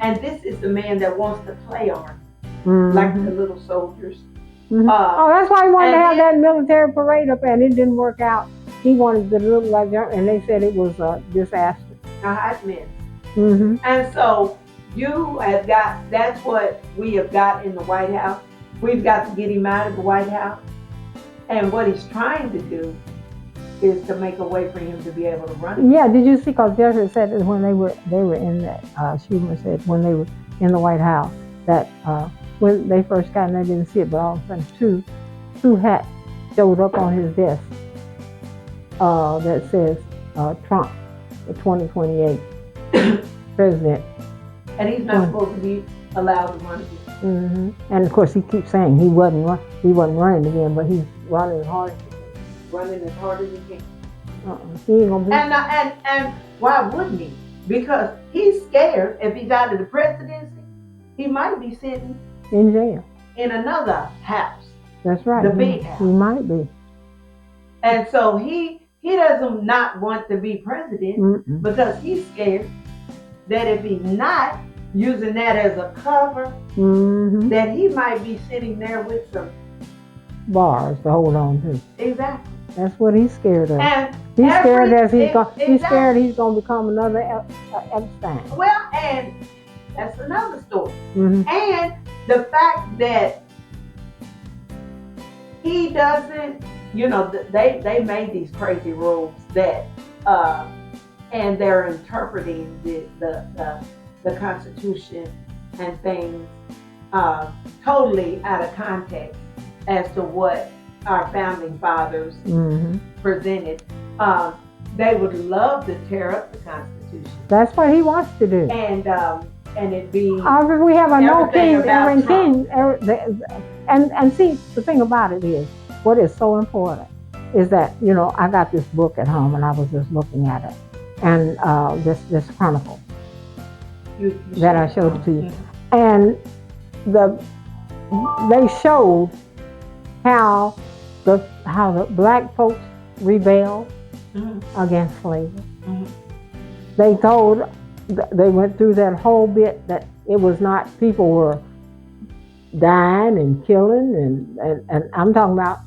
S3: And this is the man that wants to play arms, like the little soldiers.
S2: That's why he wanted to have that military parade up there, and it didn't work out. He wanted to look like, and they said it was a disaster.
S3: And so you have got, that's what we have got in the White House. We've got to get him out of the White House. And what he's trying to do is to make a way for him to be able to run.
S2: Yeah, did you see? Because Jessica said that when they were in that, Schumer said when they were in the White House that when they first got in, they didn't see it, but all of a sudden two hats showed up on his desk that says Trump, the 2028 president.
S3: And he's not supposed to be allowed to run again.
S2: And of course, he keeps saying he wasn't running again, but he's running as hard as he can.
S3: Running as hard as he can.
S2: He ain't gonna be.
S3: And why wouldn't he? Because he's scared if he's out of the presidency, he might be sitting
S2: in jail
S3: in another house.
S2: That's right.
S3: The big house.
S2: He might be.
S3: And so he doesn't not want to be president because he's scared that if he's not using that as a cover, that he might be sitting there with some
S2: bars to hold on to.
S3: Exactly.
S2: That's what he's scared of.
S3: And
S2: he's scared that he's scared he's going to become another Epstein.
S3: Well, and that's another story. And the fact that he doesn't, they made these crazy rules that, and they're interpreting the Constitution and things totally out of context as to what our founding fathers presented. They would love to tear up the Constitution.
S2: That's what he wants to do.
S3: And it be
S2: we have a no king,
S3: king.
S2: And see, the thing about it is, what is so important is that, I got this book at home and I was just looking at it. And this chronicle that I showed it to you. And they showed how the black folks rebelled against slavery. They went through that whole bit that it was not, people were dying and killing and I'm talking about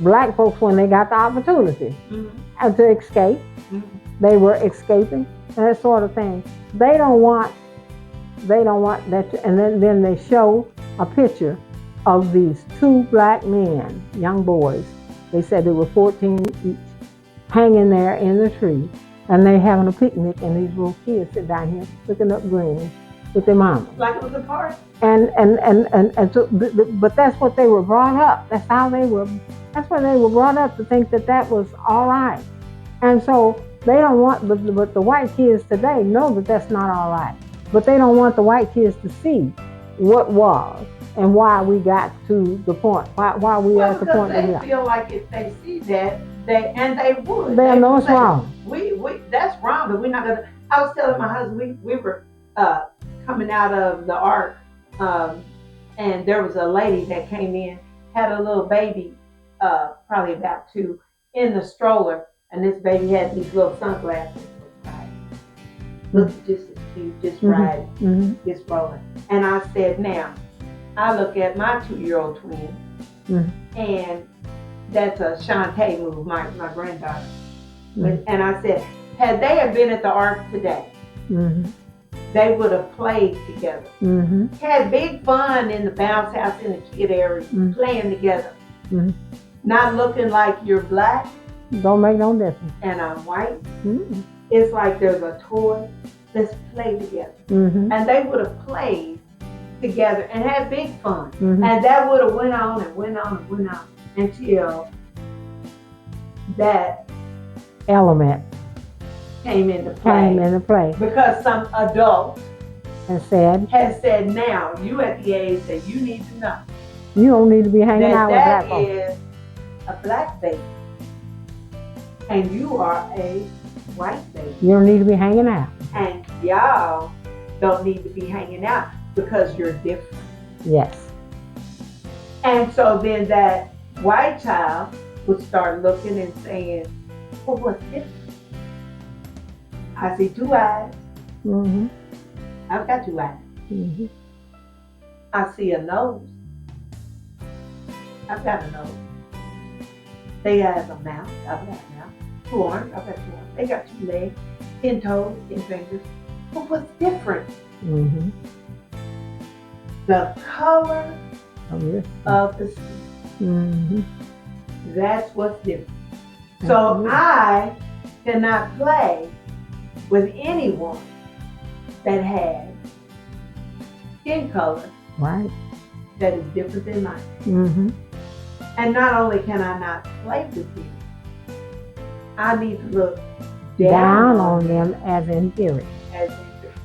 S2: black folks when they got the opportunity and to escape. They were escaping and that sort of thing. They don't want that. And then they show a picture of these two black men, young boys. They said they were 14 each, hanging there in the tree, And they having a picnic, and these little kids sit down here looking up greens with their mama.
S3: Like it was a party.
S2: And so, but that's what they were brought up. That's how they were. That's why they were brought up, to think that that was all right. And so they don't want, but the white kids today know that that's not all right. But they don't want the white kids to see what was and why we got to the point. Why we are at the point that we are.
S3: They feel like if they see that, they would.
S2: They know it's wrong.
S3: We that's wrong, but we're not gonna. I was telling my husband we were coming out of the ark, and there was a lady that came in, had a little baby, probably about 2, in the stroller, and this baby had these little sunglasses. Looked just as cute, just riding, just rolling. And I said, now, I look at my 2-year-old twin, and that's a Shantae move, my granddaughter. And I said, had they have been at the ark today, they would have played together. Had big fun in the bounce house in the kid area, playing together. Not looking like you're black.
S2: Don't make no difference.
S3: And I'm white. It's like there's a toy. Let's play together. And they would have played together and had big fun. And that would have went on and went on and went on until that
S2: element
S3: came into play. Because some adult
S2: has
S3: said, now you at the age that you need to know.
S2: You don't need to be hanging out with black
S3: folks. That is a black baby. And you are a white baby.
S2: You don't need to be hanging out.
S3: And y'all don't need to be hanging out because you're different.
S2: Yes.
S3: And so then that white child would start looking and saying, well, what's different? I see 2 eyes. I've got 2 eyes. I see a nose. I've got a nose. They have a mouth. I've got a mouth. 2 arms. I've got 2 arms. They got 2 legs, 10 toes, 10 fingers. But what's different? The color of the skin. That's what's different. So I cannot play with anyone that has skin color that is different than mine. And not only can I not play with them, I need to look down
S2: on them as inferior.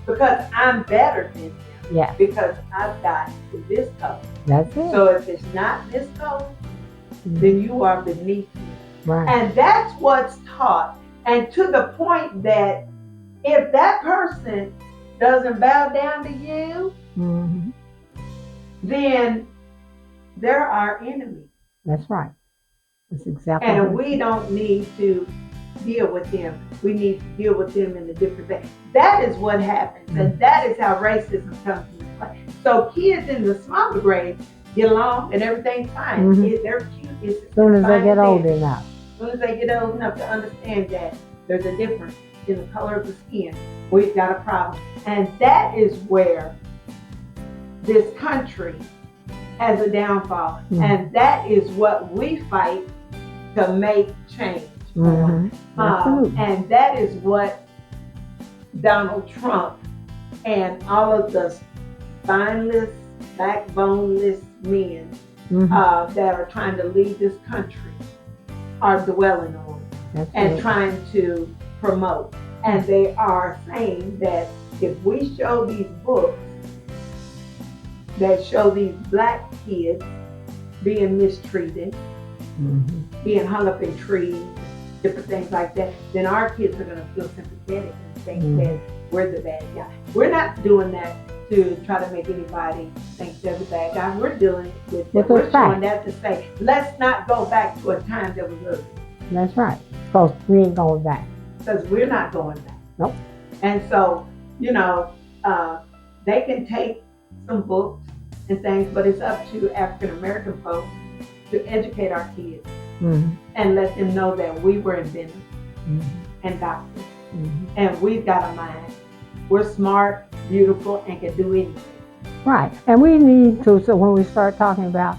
S3: Because I'm better than them.
S2: Yeah.
S3: Because I've got this color.
S2: That's it.
S3: So if it's not this color, then you are beneath me.
S2: Right.
S3: And that's what's taught. And to the point that if that person doesn't bow down to you, then they're our enemy.
S2: That's right. That's exactly
S3: and we don't need to deal with them. We need to deal with them in a different way. That is what happens, and that is how racism comes into play. So kids in the smaller grades get along and everything's fine. They're cute.
S2: As soon as they get old enough.
S3: As soon as they get old enough to understand that there's a difference in the color of the skin, we've got a problem. And that is where this country has a downfall. And that is what we fight to make change.
S2: And
S3: that is what Donald Trump and all of the spineless, backboneless men that are trying to lead this country are dwelling on and trying to promote. And they are saying that if we show these books that show these black kids being mistreated, being hung up in trees, different things like that, then our kids are going to feel sympathetic and think that we're the bad guy. We're not doing that to try to make anybody think they're the bad guy. We're dealing with that. We're showing that to say, let's not go back to a time that was ugly.
S2: That's right. Because we ain't going back.
S3: Because we're not going back.
S2: Nope.
S3: And so, you know, they can take some books and things, but it's up to African American folks to educate our kids and let them know that we were inventors and doctors, and we've got a mind. We're smart, beautiful, and can do anything.
S2: Right, and we need to. So when we start talking about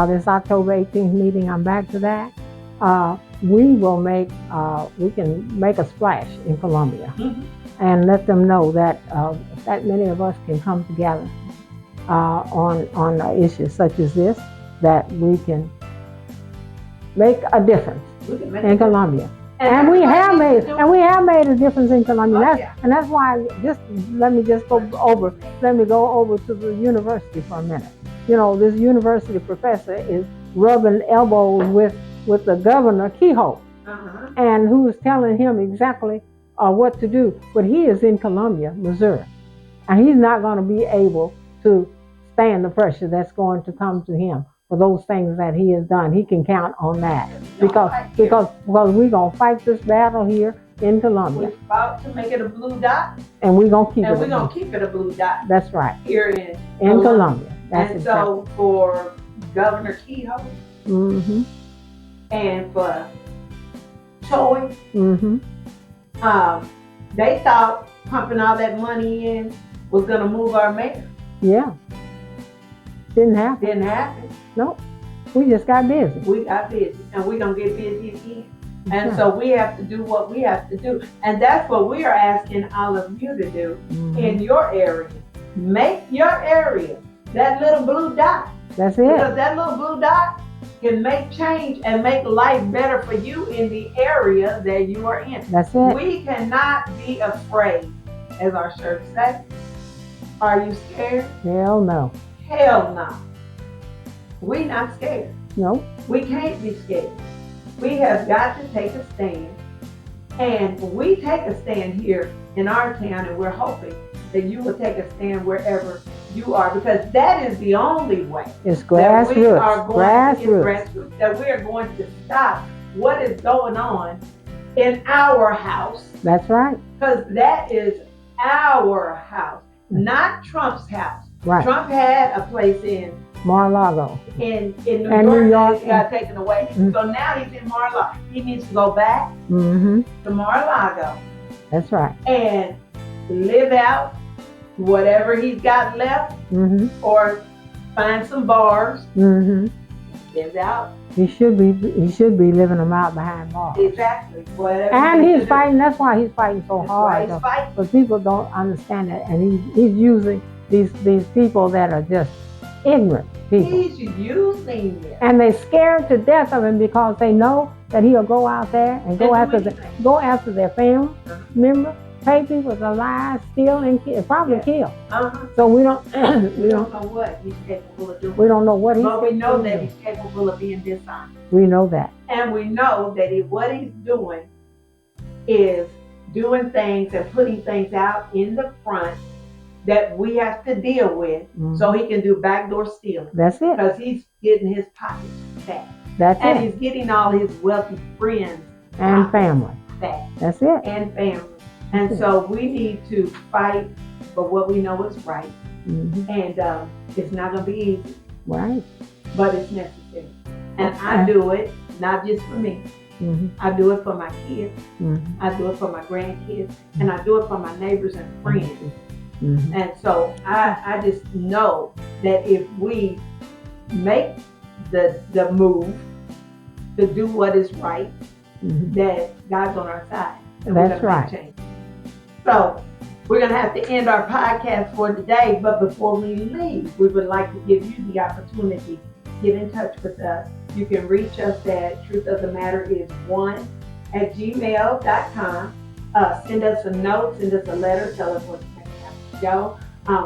S2: this October 18th meeting, I'm back to that. we can make a splash in Columbia and let them know that that many of us can come together on issues such as this, that we can make a difference in Columbia. And we have made a difference in Columbia. And that's why let me go over to the university for a minute. You know, this university professor is rubbing elbows with the governor Kehoe, and who is telling him exactly what to do. But he is in Columbia, Missouri, and he's not going to be able to stand the pressure that's going to come to him for those things that he has done. He can count on that because we're going to fight this battle here in Columbia.
S3: We're about to make it a blue dot,
S2: and we're going to keep
S3: it a blue dot.
S2: That's right.
S3: Here
S2: in Columbia. That's
S3: and so for Governor Kehoe and for Toy, they thought pumping all that money in was going to move our mayor.
S2: Yeah. Didn't happen. Nope. We just got busy.
S3: We got busy, and we're going to get busy again. And so we have to do what we have to do. And that's what we are asking all of you to do in your area. Make your area that little blue dot.
S2: That's it.
S3: Because that little blue dot can make change and make life better for you in the area that you are in.
S2: That's it.
S3: We cannot be afraid, as our church says. Are you scared?
S2: Hell no.
S3: Hell no. We're not scared.
S2: No.
S3: We can't be scared. We have got to take a stand. And we take a stand here in our town, and we're hoping that you will take a stand wherever you are, because that is the only way.
S2: It's grassroots.
S3: Grassroots. That we are going to stop what is going on in our house.
S2: That's right.
S3: Because that is our house, not Trump's house.
S2: Right.
S3: Trump had a place in
S2: Mar-a-Lago.
S3: In New York, it got taken away. So now he's in Mar-a-Lago. He needs to go back to Mar-a-Lago.
S2: That's right.
S3: And live out whatever he's got left, or find some bars. Live out.
S2: He should be living them out behind bars.
S3: Exactly. Whatever.
S2: And he's fighting. That's why he's fighting so hard. But people don't understand that, and he's using these people that are just ignorant people.
S3: He's using them.
S2: And they're scared to death of him because they know that he'll go out there and go after their family. Remember, pay people to lie, steal, and kill, probably kill. So we don't
S3: know what he's capable of doing.
S2: We don't know what he's
S3: capable of doing. But we know that
S2: doing.
S3: he's capable of being dishonest.
S2: We know that.
S3: And we know that what he's doing is doing things and putting things out in the front that we have to deal with, so he can do backdoor stealing.
S2: That's it.
S3: Because he's getting his pockets fat.
S2: That's it.
S3: And he's getting all his wealthy friends
S2: and family
S3: fat.
S2: That's it.
S3: And family. And so we need to fight for what we know is right. And it's not going to be easy.
S2: Right.
S3: But it's necessary. And I do it not just for me. I do it for my kids. I do it for my grandkids. And I do it for my neighbors and friends. And so I just know that if we make the move to do what is right, that God's on our side. And
S2: that's right.
S3: Change. So we're going to have to end our podcast for today. But before we leave, we would like to give you the opportunity to get in touch with us. You can reach us at truthofthematter.is1@gmail.com. Send us a note, send us a letter, tell us what you think about the show.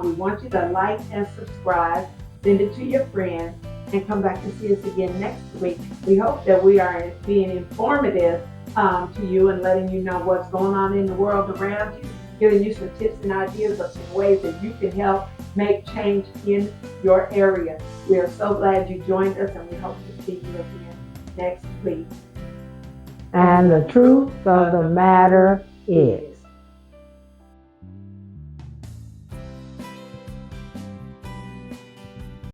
S3: We want you to like and subscribe, send it to your friends, and come back to see us again next week. We hope that we are being informative to you and letting you know what's going on in the world around you, giving you some tips and ideas of some ways that you can help make change in your area. We are so glad you joined us, and we hope to see you again next week.
S2: And the truth of the matter is.